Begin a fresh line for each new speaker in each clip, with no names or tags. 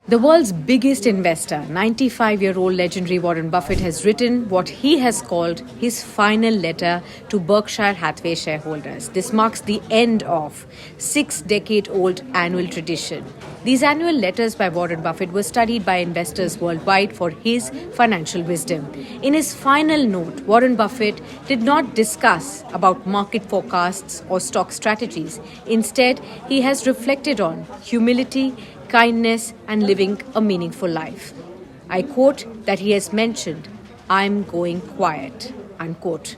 The world's biggest investor, 95-year-old legendary Warren Buffett, has written what he has called his final letter to Berkshire Hathaway shareholders. This marks the end of six-decade-old annual tradition. These annual letters by Warren Buffett were studied by investors worldwide for his financial wisdom. In his final note, Warren Buffett did not discuss about market forecasts or stock strategies. Instead, he has reflected on humility, kindness, and living a meaningful life. I quote that he has mentioned, "I'm going quiet," unquote.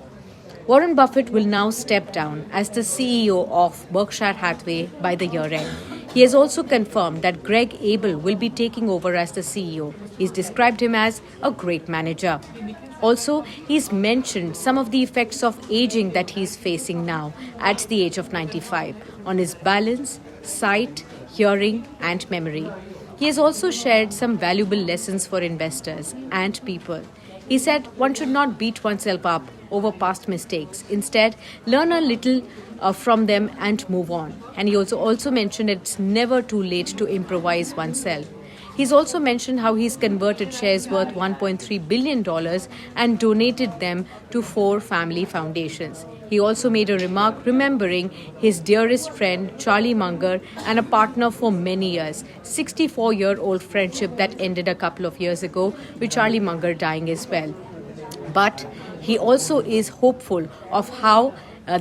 Warren Buffett will now step down as the CEO of Berkshire Hathaway by the year end. He has also confirmed that Greg Abel will be taking over as the CEO. He's described him as a great manager. Also, he's mentioned some of the effects of aging that he's facing now at the age of 95 on his balance, sight, hearing, and memory. He has also shared some valuable lessons for investors and people. He said one should not beat oneself up over past mistakes. Instead, learn a little from them and move on. And he also mentioned it's never too late to improvise oneself. He's also mentioned how he's converted shares worth $1.3 billion and donated them to 4 family foundations. He also made a remark remembering his dearest friend, Charlie Munger, and a partner for many years, 64-year-old friendship that ended a couple of years ago with Charlie Munger dying as well. But he also is hopeful of how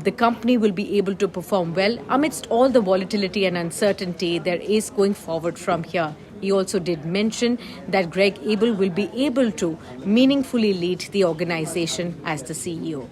the company will be able to perform well amidst all the volatility and uncertainty there is going forward from here. He also did mention that Greg Abel will be able to meaningfully lead the organization as the CEO.